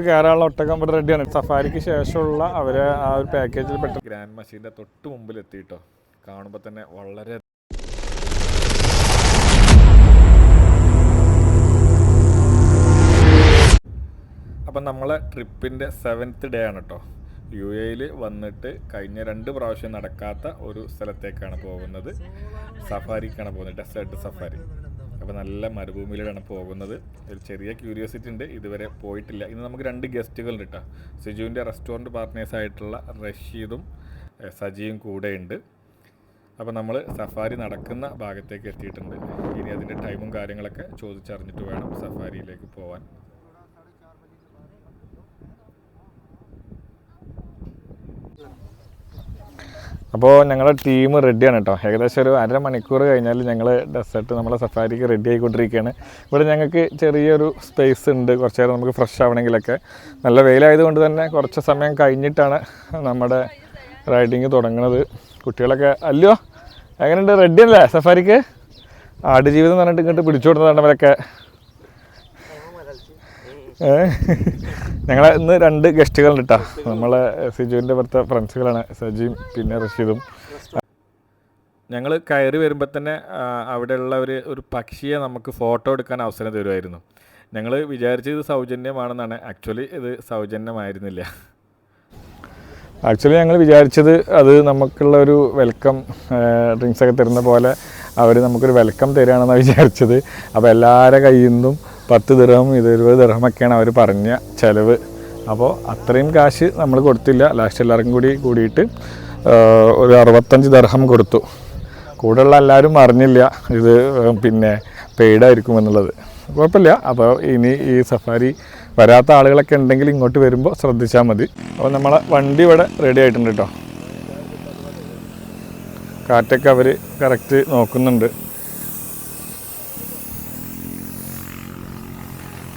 കയറാനുള്ള ഒട്ടകം ഇവിടെ റെഡിയാണ്. സഫാരിക്ക് ശേഷമുള്ള അവരെ ആ ഒരു പാക്കേജിൽ പെട്ട ഗ്രാൻഡ് മസീദിൻ്റെ തൊട്ട് മുമ്പിൽ എത്തിയിട്ടോ. കാണുമ്പോൾ തന്നെ വളരെ അപ്പം നമ്മളെ ട്രിപ്പിൻ്റെ 7th ഡേ ആണ് കേട്ടോ. UAE വന്നിട്ട് കഴിഞ്ഞ 2 പ്രാവശ്യം നടക്കാത്ത ഒരു സ്ഥലത്തേക്കാണ് പോകുന്നത്. സഫാരിക്കാണ് പോകുന്നത്, ഡെസേർട്ട് സഫാരി. അപ്പോൾ നല്ല മരുഭൂമിയിലാണ് പോകുന്നത്. ഒരു ചെറിയ ക്യൂരിയോസിറ്റി ഉണ്ട്, ഇതുവരെ പോയിട്ടില്ല. ഇന്ന് നമുക്ക് 2 ഗസ്റ്റുകളുണ്ട് കേട്ടോ. സിജുവിൻ്റെ റെസ്റ്റോറൻറ്റ് പാർട്ട്നേഴ്സായിട്ടുള്ള റഷീദും സജിയും കൂടെ ഉണ്ട്. അപ്പോൾ നമ്മൾ സഫാരി നടക്കുന്ന ഭാഗത്തേക്ക് എത്തിയിട്ടുണ്ട്. ഇനി അതിൻ്റെ ടൈമും കാര്യങ്ങളൊക്കെ ചോദിച്ചറിഞ്ഞിട്ട് വേണം സഫാരിയിലേക്ക് പോകാൻ. അപ്പോൾ ഞങ്ങളുടെ ടീം റെഡിയാണ് കേട്ടോ. ഏകദേശം ഒരു 1/2 മണിക്കൂർ കഴിഞ്ഞാൽ ഞങ്ങൾ ഡെസേർട്ട് നമ്മളെ സഫാരിക്ക് റെഡി ആയിക്കൊണ്ടിരിക്കുകയാണ്. ഇവിടെ ഞങ്ങൾക്ക് ചെറിയൊരു സ്പേസ് ഉണ്ട്, കുറച്ച് നേരം നമുക്ക് ഫ്രഷ് ആവണമെങ്കിലൊക്കെ. നല്ല വെയിലായതുകൊണ്ട് തന്നെ കുറച്ച് സമയം കഴിഞ്ഞിട്ടാണ് നമ്മുടെ റൈഡിങ് തുടങ്ങുന്നത്. കുട്ടികളൊക്കെ അല്ലയോ എങ്ങനെയുണ്ട്, റെഡി അല്ലേ സഫാരിക്ക്? ആടുജീവിതം എന്ന് പറഞ്ഞിട്ട് ഇങ്ങോട്ട് പിടിച്ചു കൊടുത്തതാണ് അവരൊക്കെ. ഞങ്ങളെ ഇന്ന് 2 ഗസ്റ്റുകളുണ്ട് കേട്ടോ. നമ്മളെ സിജുവിൻ്റെ പുറത്തെ ഫ്രണ്ട്സുകളാണ്, സജിയും പിന്നെ റഷീദും. ഞങ്ങൾ കയറി വരുമ്പോൾ തന്നെ അവിടെയുള്ള ഒരു പക്ഷിയെ നമുക്ക് ഫോട്ടോ എടുക്കാൻ അവസരം തരുമായിരുന്നു. ഞങ്ങൾ വിചാരിച്ചത് സൗജന്യമാണെന്നാണ്. ആക്ച്വലി ഇത് സൗജന്യമായിരുന്നില്ല. ആക്ച്വലി ഞങ്ങൾ വിചാരിച്ചത് അത് നമുക്കുള്ള ഒരു വെൽക്കം ഡ്രിങ്ക്സൊക്കെ തരുന്ന പോലെ അവർ നമുക്കൊരു വെൽക്കം തരികയാണെന്നാണ് വിചാരിച്ചത്. അപ്പോൾ എല്ലാവരുടെ കയ്യിൽ നിന്നും 10 ദിർഹം 20 ദിർഹമൊക്കെയാണ് അവർ പറഞ്ഞ ചിലവ്. അപ്പോൾ അത്രയും കാശ് നമ്മൾ കൊടുത്തില്ല. ലാസ്റ്റ് എല്ലാവർക്കും കൂടിയിട്ട് ഒരു 65 ദിർഹം കൊടുത്തു. കൂടെയുള്ള എല്ലാവരും അറിഞ്ഞില്ല ഇത് പിന്നെ പെയ്ഡായിരിക്കും എന്നുള്ളത്. കുഴപ്പമില്ല. അപ്പോൾ ഇനി ഈ സഫാരി വരാത്ത ആളുകളൊക്കെ ഉണ്ടെങ്കിൽ ഇങ്ങോട്ട് വരുമ്പോൾ ശ്രദ്ധിച്ചാൽ മതി. അപ്പോൾ നമ്മളെ വണ്ടി ഇവിടെ റെഡി ആയിട്ടുണ്ട് കേട്ടോ. കാറ്റൊക്കെ അവർ കറക്റ്റ് നോക്കുന്നുണ്ട്.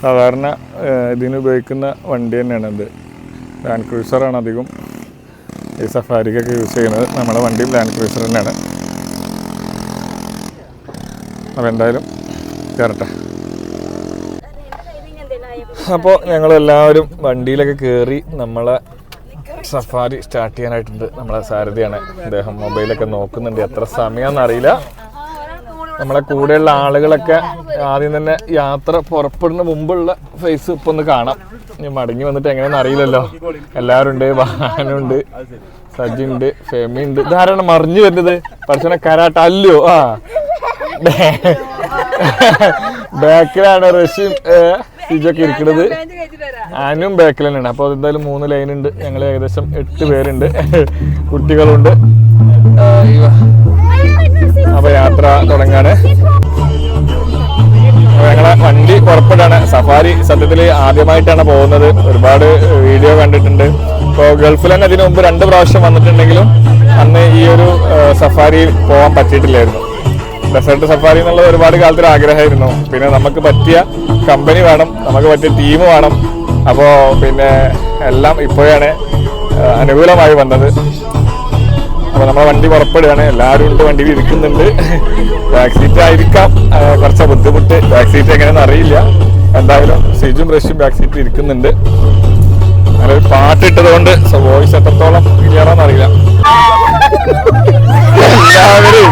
സാധാരണ ഇതിന് ഉപയോഗിക്കുന്ന വണ്ടി തന്നെയാണ് ഇത്. ലാൻഡ് ക്രൂസറാണ് അധികം ഈ സഫാരിക്കൊക്കെ യൂസ് ചെയ്യുന്നത്. നമ്മുടെ വണ്ടിയും ലാൻഡ് ക്രൂസർ തന്നെയാണ്. അപ്പോൾ എന്തായാലും കയറട്ടെ. അപ്പോൾ ഞങ്ങളെല്ലാവരും വണ്ടിയിലൊക്കെ കയറി നമ്മളെ സഫാരി സ്റ്റാർട്ട് ചെയ്യാനായിട്ടുണ്ട്. നമ്മളെ സാരഥിയാണ്, അദ്ദേഹം മൊബൈലൊക്കെ നോക്കുന്നുണ്ട്. എത്ര സമയമെന്നറിയില്ല. നമ്മളെ കൂടെയുള്ള ആളുകളൊക്കെ ആദ്യം തന്നെ യാത്ര പുറപ്പെടുന്ന മുമ്പുള്ള ഫേസ് ഇപ്പം ഒന്ന് കാണാം. ഇനി മടങ്ങി വന്നിട്ട് എങ്ങനെയാണെന്ന് അറിയില്ലല്ലോ. എല്ലാവരും ഉണ്ട്, വാഹനമുണ്ട്, സജിയുണ്ട്, ഫെമിയുണ്ട്. ഇതാരാണ് മറിഞ്ഞു വരുന്നത്? പഠിച്ചോനെ കരാട്ട അല്ലോ. ആ ബാക്കിലാണ് റഷ്യയും സിജൊക്കെ ഇരിക്കുന്നത്. ആനും ബാക്കിൽ തന്നെയാണ്. അപ്പോൾ എന്തായാലും 3 ലൈനുണ്ട്. ഞങ്ങൾ ഏകദേശം 8 പേരുണ്ട്, കുട്ടികളുണ്ട്. അപ്പോൾ യാത്ര തുടങ്ങാണ്. ഞങ്ങളെ വണ്ടി പുറപ്പെടാണ്. സഫാരി സത്യത്തിൽ ആദ്യമായിട്ടാണ് പോകുന്നത്. ഒരുപാട് വീഡിയോ കണ്ടിട്ടുണ്ട്. ഇപ്പോൾ ഗൾഫിൽ തന്നെ ഇതിനു മുമ്പ് 2 പ്രാവശ്യം വന്നിട്ടുണ്ടെങ്കിലും അന്ന് ഈ ഒരു സഫാരിയിൽ പോകാൻ പറ്റിയിട്ടില്ലായിരുന്നു. ഡെസേർട്ട് സഫാരി എന്നുള്ളത് ഒരുപാട് കാലത്തൊരു ആഗ്രഹമായിരുന്നു. പിന്നെ നമുക്ക് പറ്റിയ കമ്പനി വേണം, നമുക്ക് പറ്റിയ ടീം വേണം. അപ്പോൾ പിന്നെ എല്ലാം ഇപ്പോഴാണ് അനുകൂലമായി വന്നത്. അപ്പോൾ നമ്മളെ വണ്ടി പുറപ്പെടുകയാണ്. എല്ലാവരും ഉണ്ട്, വണ്ടിയിൽ ഇരിക്കുന്നുണ്ട്. ബാക്ക് സീറ്റ് ആയിരിക്കാം കുറച്ച് ബുദ്ധിമുട്ട്. ബാക്ക് സീറ്റ് എങ്ങനെയാണെന്ന് അറിയില്ല. എന്തായാലും സിജും റഷ്യയും ബാക്ക് സീറ്റിൽ ഇരിക്കുന്നുണ്ട്. നല്ലൊരു പാട്ടിട്ടത് കൊണ്ട് വോയിസ് എത്രത്തോളം ക്ലിയറാന്ന് അറിയില്ല. എല്ലാവരും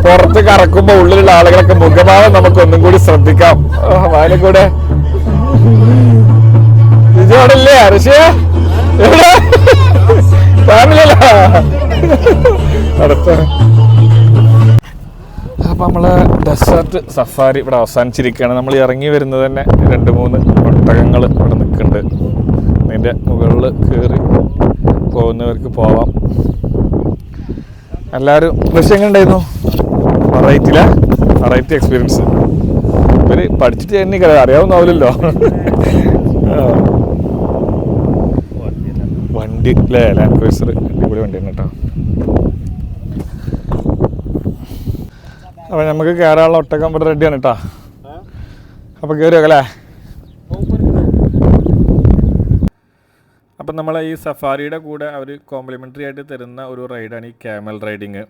പുറത്ത് കറക്കുമ്പോൾ ഉള്ളിലുള്ള ആളുകളൊക്കെ മുഖഭാവം നമുക്ക് ഒന്നും കൂടി ശ്രദ്ധിക്കാം. വായനക്കൂടെ സിജുവാണല്ലേ അർഷ്യ ഫാമിലിയല്ല അടുത്ത. അപ്പം നമ്മള് ഡെസേർട്ട് സഫാരി ഇവിടെ അവസാനിച്ചിരിക്കുകയാണ്. നമ്മൾ ഇറങ്ങി വരുന്നത് തന്നെ 2-3 ഒട്ടകങ്ങൾ ഇവിടെ നിൽക്കുന്നുണ്ട്. അതിൻ്റെ മുകളിൽ കയറി പോകുന്നവർക്ക് പോവാം. എല്ലാവരും പക്ഷെ എങ്ങനെ ഉണ്ടായിരുന്നു? Variety experience. ഇവർ പഠിച്ചിട്ട് തന്നെ അറിയാവുന്നാവില്ലല്ലോ. വണ്ടി അല്ലേ, ലാൻഡ് ക്രൂസർ അടിപൊളി വണ്ടിയാണ് കേട്ടോ. അപ്പോൾ നമുക്ക് കയറാനുള്ള ഒട്ടകം ഇവിടെ റെഡിയാണ് കേട്ടോ. അപ്പോൾ കയറി വെക്കല്ലേ. അപ്പം നമ്മളെ ഈ സഫാരിയുടെ കൂടെ അവർ കോംപ്ലിമെൻ്ററി ആയിട്ട് തരുന്ന ഒരു റൈഡാണ് ഈ ക്യാമൽ റൈഡിങ്.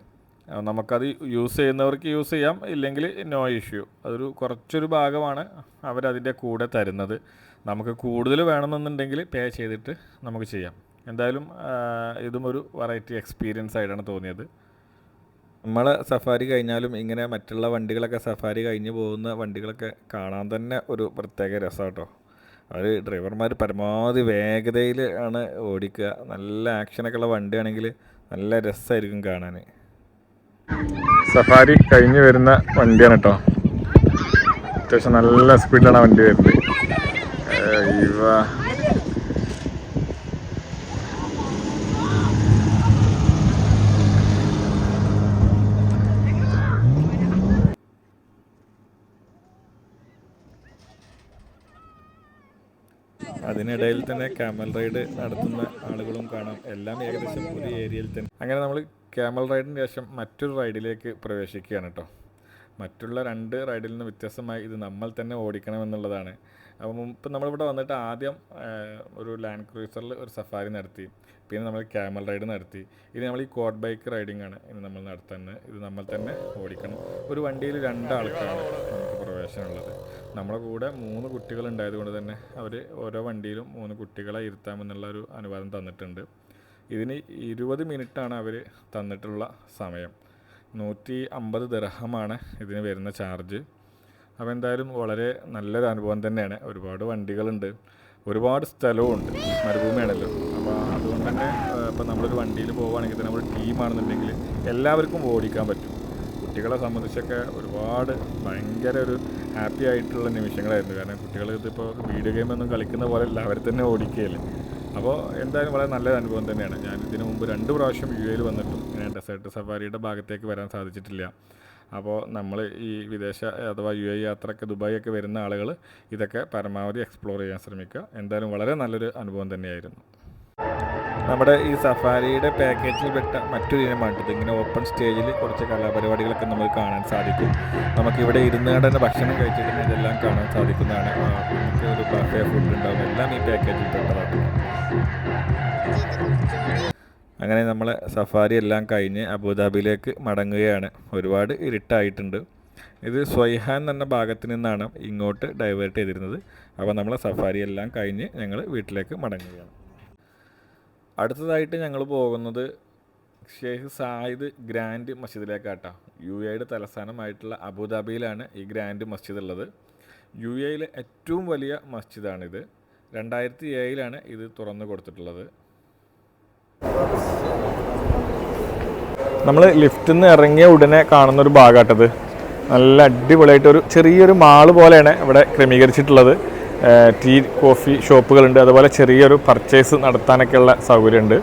നമുക്കത് യൂസ് ചെയ്യുന്നവർക്ക് യൂസ് ചെയ്യാം, ഇല്ലെങ്കിൽ നോ ഇഷ്യൂ. അതൊരു കുറച്ചൊരു ഭാഗമാണ് അവരതിൻ്റെ കൂടെ തരുന്നത്. നമുക്ക് കൂടുതൽ വേണമെന്നുണ്ടെങ്കിൽ പേ ചെയ്തിട്ട് നമുക്ക് ചെയ്യാം. എന്തായാലും ഇതും ഒരു വെറൈറ്റി എക്സ്പീരിയൻസ് ആയിട്ടാണ് തോന്നിയത്. നമ്മളെ സഫാരി കഴിഞ്ഞാലും ഇങ്ങനെ മറ്റുള്ള വണ്ടികളൊക്കെ സഫാരി കഴിഞ്ഞ് പോകുന്ന വണ്ടികളൊക്കെ കാണാൻ തന്നെ ഒരു പ്രത്യേക രസമാണ് കേട്ടോ. അവർ ഡ്രൈവർമാർ പരമാവധി വേഗതയിൽ ആണ് ഓടിക്കുക. നല്ല ആക്ഷനൊക്കെ ഉള്ള വണ്ടിയാണെങ്കിൽ നല്ല രസമായിരിക്കും കാണാൻ. സഫാരി കഴിഞ്ഞ് വരുന്ന വണ്ടിയാണ് കേട്ടോ. അത്യാവശ്യം നല്ല സ്പീഡിലാണ് വണ്ടി വരുന്നത്. അതിനിടയിൽ തന്നെ ക്യാമൽ റൈഡ് നടത്തുന്ന ആളുകളും കാണാം. എല്ലാം ഏകദേശം പുതിയ ഏരിയയിൽ തന്നെ. അങ്ങനെ നമ്മൾ ക്യാമൽ റൈഡിന് ശേഷം മറ്റൊരു റൈഡിലേക്ക് പ്രവേശിക്കുകയാണ് കേട്ടോ. മറ്റുള്ള 2 റൈഡിൽ നിന്ന് വ്യത്യസ്തമായി ഇത് നമ്മൾ തന്നെ ഓടിക്കണമെന്നുള്ളതാണ്. അപ്പം ഇപ്പം നമ്മളിവിടെ വന്നിട്ട് ആദ്യം ഒരു ലാൻഡ് ക്രൂസറിൽ ഒരു സഫാരി നടത്തി. പിന്നെ നമ്മൾ ക്യാമൽ റൈഡ് നടത്തി. ഇനി നമ്മൾ ഈ കോഡ് ബൈക്ക് റൈഡിങ് ആണ് ഇനി നമ്മൾ നടത്തുന്നത്. ഇത് നമ്മൾ തന്നെ ഓടിക്കണം. ഒരു വണ്ടിയിൽ 2 ആൾക്കാരാണ് നമുക്ക് പ്രവേശനമുള്ളത്. നമ്മുടെ കൂടെ 3 കുട്ടികളുണ്ടായത് കൊണ്ട് തന്നെ അവർ ഓരോ വണ്ടിയിലും 3 കുട്ടികളെ ഇരുത്താമെന്നുള്ള ഒരു അനുവാദം തന്നിട്ടുണ്ട്. ഇതിന് 20 മിനിറ്റാണ് അവർ തന്നിട്ടുള്ള സമയം. 150 ദിർഹമാണ് ഇതിന് വരുന്ന ചാർജ്. അപ്പോൾ എന്തായാലും വളരെ നല്ലൊരു അനുഭവം തന്നെയാണ്. ഒരുപാട് വണ്ടികളുണ്ട്, ഒരുപാട് സ്ഥലവും ഉണ്ട്, മരുഭൂമിയാണല്ലോ. അപ്പോൾ അതുകൊണ്ട് തന്നെ ഇപ്പോൾ നമ്മളൊരു വണ്ടിയിൽ പോവുകയാണെങ്കിൽ തന്നെ നമ്മൾ ടീമാണെന്നുണ്ടെങ്കിൽ എല്ലാവർക്കും ഓടിക്കാൻ പറ്റും. കുട്ടികളെ സംബന്ധിച്ചൊക്കെ ഒരുപാട് ഭയങ്കര ഒരു ഹാപ്പി ആയിട്ടുള്ള നിമിഷങ്ങളായിരുന്നു. കാരണം കുട്ടികൾ ഇതിപ്പോൾ വീഡിയോ ഗെയിമൊന്നും കളിക്കുന്ന പോലെ അല്ല, അവർ തന്നെ ഓടിക്കുകയല്ലേ. അപ്പോൾ എന്തായാലും വളരെ നല്ലൊരു അനുഭവം തന്നെയാണ്. ഞാൻ ഇതിനു മുമ്പ് 2 പ്രാവശ്യം UAE വന്നിട്ടും ഞാൻ ഡെസേർട്ട് സഫാരിയുടെ ഭാഗത്തേക്ക് വരാൻ സാധിച്ചിട്ടില്ല. അപ്പോൾ നമ്മൾ ഈ വിദേശ അഥവാ UAE യാത്രയൊക്കെ ദുബായൊക്കെ വരുന്ന ആളുകൾ ഇതൊക്കെ പരമാവധി എക്സ്പ്ലോർ ചെയ്യാൻ ശ്രമിക്കുക. എന്തായാലും വളരെ നല്ലൊരു അനുഭവം തന്നെയായിരുന്നു. നമ്മുടെ ഈ സഫാരിയുടെ പാക്കേജിൽ പെട്ട മറ്റൊരു ഇനമാണിത്. ഇങ്ങനെ ഓപ്പൺ സ്റ്റേജിൽ കുറച്ച് കലാപരിപാടികളൊക്കെ നമുക്ക് കാണാൻ സാധിക്കും. നമുക്കിവിടെ ഇരുന്നുകൊണ്ട് തന്നെ ഭക്ഷണം കഴിച്ചിട്ട് ഇതെല്ലാം കാണാൻ സാധിക്കുന്നതാണ്. നമുക്ക് ഒരു ബഫേ ഫുഡ് ഉണ്ടാവും. എല്ലാം ഈ പാക്കേജിൽ പെട്ടതാണ്. അങ്ങനെ നമ്മൾ സഫാരി എല്ലാം കഴിഞ്ഞ് അബുദാബിയിലേക്ക് മടങ്ങുകയാണ്. ഒരുപാട് ഇരുട്ടായിട്ടുണ്ട്. ഇത് സ്വൈഹാൻ എന്ന ഭാഗത്ത് നിന്നാണ് ഇങ്ങോട്ട് ഡൈവേർട്ട് ചെയ്തിരുന്നത്. അപ്പോൾ നമ്മൾ സഫാരി എല്ലാം കഴിഞ്ഞ് ഞങ്ങൾ വീട്ടിലേക്ക് മടങ്ങുകയാണ്. അടുത്തതായിട്ട് ഞങ്ങൾ പോകുന്നത് ഷെയ്ഖ് സായിദ് ഗ്രാൻഡ് മസ്ജിദിലേക്കാട്ടോ. UAEയുടെ തലസ്ഥാനമായിട്ടുള്ള അബുദാബിയിലാണ് ഈ ഗ്രാൻഡ് മസ്ജിദ് ഉള്ളത്. UAEയിലെ ഏറ്റവും വലിയ മസ്ജിദാണിത്. 2007 ഇത് തുറന്നു കൊടുത്തിട്ടുള്ളത്. നമ്മൾ ലിഫ്റ്റിൽ നിന്ന് ഇറങ്ങിയ ഉടനെ കാണുന്നൊരു ഭാഗമാട്ടത്. നല്ല അടിപൊളിയായിട്ട് ചെറിയൊരു മാള് പോലെയാണ് ഇവിടെ ക്രമീകരിച്ചിട്ടുള്ളത്. ടീ കോഫി ഷോപ്പുകളുണ്ട്, അതുപോലെ ചെറിയൊരു പർച്ചേസ് നടത്താനൊക്കെയുള്ള സൗകര്യമുണ്ട്.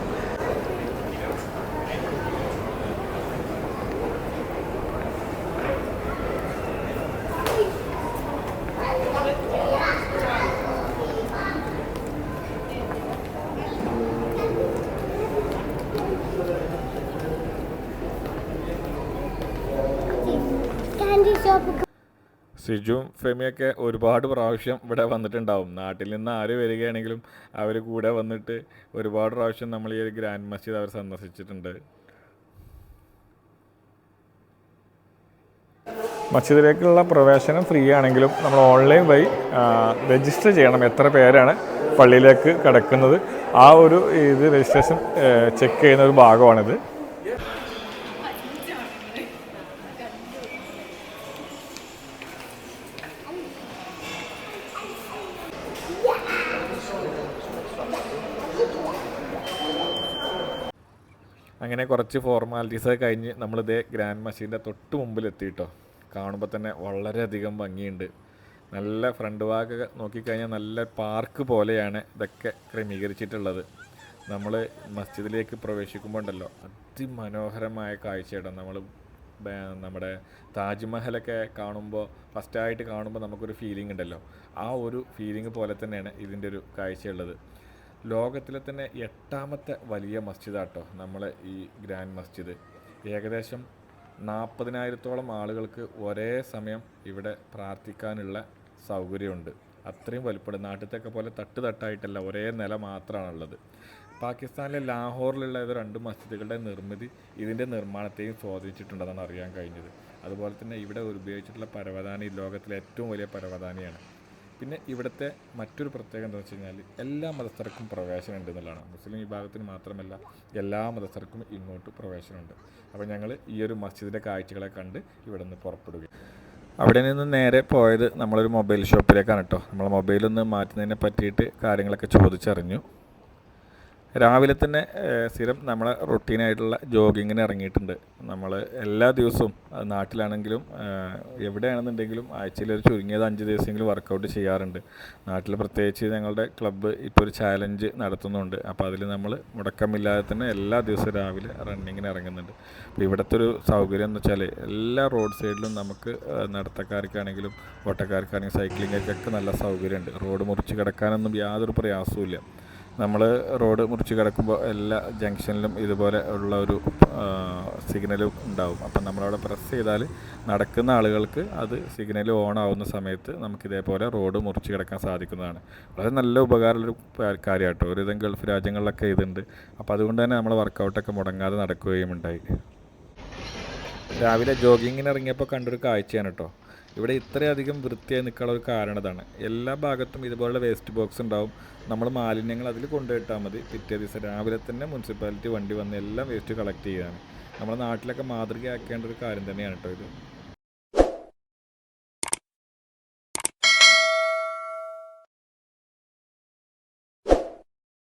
സിജുവും ഫെമിയൊക്കെ ഒരുപാട് പ്രാവശ്യം ഇവിടെ വന്നിട്ടുണ്ടാവും. നാട്ടിൽ നിന്ന് ആര് വരികയാണെങ്കിലും അവർ കൂടെ വന്നിട്ട് ഒരുപാട് പ്രാവശ്യം നമ്മൾ ഈ ഒരു ഗ്രാൻഡ് മസ്ജിദ് അവർ സന്ദർശിച്ചിട്ടുണ്ട്. മസ്ജിദിലേക്കുള്ള പ്രവേശനം ഫ്രീ ആണെങ്കിലും നമ്മൾ ഓൺലൈൻ വഴി രജിസ്റ്റർ ചെയ്യണം. എത്ര പേരാണ് പള്ളിയിലേക്ക് കിടക്കുന്നത് ആ ഒരു ഇത് രജിസ്ട്രേഷൻ ചെക്ക് ചെയ്യുന്ന ഒരു ഭാഗമാണിത്. അങ്ങനെ കുറച്ച് ഫോർമാലിറ്റീസൊക്കെ കഴിഞ്ഞ് നമ്മളിതേ ഗ്രാൻഡ് മസ്ജിദിൻ്റെ തൊട്ട് മുമ്പിലെത്തിയിട്ടോ. കാണുമ്പോൾ തന്നെ വളരെയധികം ഭംഗിയുണ്ട്. നല്ല ഫ്രണ്ട് ഭാഗമൊക്കെ നോക്കിക്കഴിഞ്ഞാൽ നല്ല പാർക്ക് പോലെയാണ് ഇതൊക്കെ ക്രമീകരിച്ചിട്ടുള്ളത്. നമ്മൾ മസ്ജിദിലേക്ക് പ്രവേശിക്കുമ്പോൾ ഉണ്ടല്ലോ അതിമനോഹരമായ കാഴ്ചയാണ്. നമ്മുടെ താജ്മഹലൊക്കെ കാണുമ്പോൾ ഫസ്റ്റായിട്ട് കാണുമ്പോൾ നമുക്കൊരു ഫീലിംഗ് ഉണ്ടല്ലോ, ആ ഒരു ഫീലിംഗ് പോലെ തന്നെയാണ് ഇതിൻ്റെ ഒരു കാഴ്ചയുള്ളത്. ലോകത്തിലെ തന്നെ 8ാമത്തെ വലിയ മസ്ജിദാട്ടോ നമ്മളെ ഈ ഗ്രാൻഡ് മസ്ജിദ്. ഏകദേശം 40,000-ഓളം ആളുകൾക്ക് ഒരേ സമയം ഇവിടെ പ്രാർത്ഥിക്കാനുള്ള സൗകര്യമുണ്ട്. അത്രയും വലിപ്പമുണ്ട്. നാട്ടിലത്തൊക്കെ പോലെ തട്ടായിട്ടല്ല, ഒരേ നില മാത്രമാണുള്ളത്. പാകിസ്ഥാനിലെ ലാഹോറിലുള്ള 2 മസ്ജിദുകളുടെ നിർമ്മിതി ഇതിൻ്റെ നിർമ്മാണത്തെയും സ്വാധീനിച്ചിട്ടുണ്ടെന്നാണ് അറിയാൻ കഴിഞ്ഞത്. അതുപോലെ തന്നെ ഇവിടെ ഉപയോഗിച്ചിട്ടുള്ള പരവതാനി ലോകത്തിലെ ഏറ്റവും വലിയ പരവതാനിയാണ്. പിന്നെ ഇവിടുത്തെ മറ്റൊരു പ്രത്യേകത എന്താണെന്ന് വെച്ച് കഴിഞ്ഞാൽ എല്ലാ മതസ്ഥർക്കും പ്രവേശനം ഉണ്ട് എന്നുള്ളതാണ്. മുസ്ലിം വിഭാഗത്തിന് മാത്രമല്ല എല്ലാ മതസ്ഥർക്കും ഇങ്ങോട്ട് പ്രവേശനമുണ്ട്. അപ്പോൾ ഞങ്ങൾ ഈ ഒരു മസ്ജിദിൻ്റെ കാഴ്ചകളെ കണ്ട് ഇവിടെ നിന്ന് പുറപ്പെടുകയും അവിടെ നിന്ന് നേരെ പോയത് നമ്മളൊരു മൊബൈൽ ഷോപ്പിലേക്കാണ് കേട്ടോ. നമ്മൾ മൊബൈലൊന്ന് മാറ്റുന്നതിനെ പറ്റിയിട്ട് കാര്യങ്ങളൊക്കെ ചോദിച്ചറിഞ്ഞു. രാവിലെ തന്നെ സ്ഥിരം നമ്മളെ റൊട്ടീനായിട്ടുള്ള ജോഗിങ്ങിന് ഇറങ്ങിയിട്ടുണ്ട്. നമ്മൾ എല്ലാ ദിവസവും നാട്ടിലാണെങ്കിലും എവിടെയാണെന്നുണ്ടെങ്കിലും ആഴ്ചയിൽ ഒരു ചുരുങ്ങിയത് 5 ദിവസമെങ്കിലും വർക്കൗട്ട് ചെയ്യാറുണ്ട്. നാട്ടിൽ പ്രത്യേകിച്ച് ഞങ്ങളുടെ ക്ലബ്ബ് ഇപ്പോൾ ഒരു ചാലഞ്ച് നടത്തുന്നുണ്ട്. അപ്പോൾ അതിൽ നമ്മൾ മുടക്കമില്ലാതെ തന്നെ എല്ലാ ദിവസവും രാവിലെ റണ്ണിങ്ങിന് ഇറങ്ങുന്നുണ്ട്. അപ്പോൾ ഇവിടുത്തെ ഒരു സൗകര്യം എന്ന് വെച്ചാൽ എല്ലാ റോഡ് സൈഡിലും നമുക്ക് നടത്തക്കാർക്കാണെങ്കിലും ഓട്ടക്കാർക്കാണെങ്കിലും സൈക്ലിങ്ങൊക്കെ നല്ല സൗകര്യമുണ്ട്. റോഡ് മുറിച്ച് കിടക്കാനൊന്നും യാതൊരു പ്രയാസവും. നമ്മൾ റോഡ് മുറിച്ച് കിടക്കുമ്പോൾ എല്ലാ ജംഗ്ഷനിലും ഇതുപോലെ ഉള്ള ഒരു സിഗ്നലും ഉണ്ടാവും. അപ്പം നമ്മളവിടെ പ്രസ് ചെയ്താൽ നടക്കുന്ന ആളുകൾക്ക് അത് സിഗ്നൽ ഓൺ ആവുന്ന സമയത്ത് നമുക്കിതേപോലെ റോഡ് മുറിച്ച് കിടക്കാൻ സാധിക്കുന്നതാണ്. വളരെ നല്ല ഉപകാരമുള്ളൊരു കാര്യമാട്ടോ. ഒരുവിധം ഗൾഫ് രാജ്യങ്ങളിലൊക്കെ ഇതുണ്ട്. അപ്പോൾ അതുകൊണ്ട് തന്നെ നമ്മൾ വർക്കൗട്ടൊക്കെ മുടങ്ങാതെ നടക്കുകയും ഉണ്ടായി. രാവിലെ ജോഗിങ്ങിന് ഇറങ്ങിയപ്പോൾ കണ്ടൊരു കാഴ്ചയാണ് കേട്ടോ. ഇവിടെ ഇത്രയധികം വൃത്തിയായി നിൽക്കാനുള്ള ഒരു കാരണം ഇതാണ്. എല്ലാ ഭാഗത്തും ഇതുപോലുള്ള വേസ്റ്റ് ബോക്സ് ഉണ്ടാവും. നമ്മൾ മാലിന്യങ്ങൾ അതിൽ കൊണ്ടുപോയിട്ടാൽ മതി. പിറ്റേ ദിവസം രാവിലെ തന്നെ മുനിസിപ്പാലിറ്റി വണ്ടി വന്ന് എല്ലാം വേസ്റ്റ് കളക്ട് ചെയ്യുകയാണ്. നമ്മുടെ നാട്ടിലൊക്കെ മാതൃകയാക്കേണ്ട ഒരു കാര്യം തന്നെയാണ് കേട്ടോ ഇത്.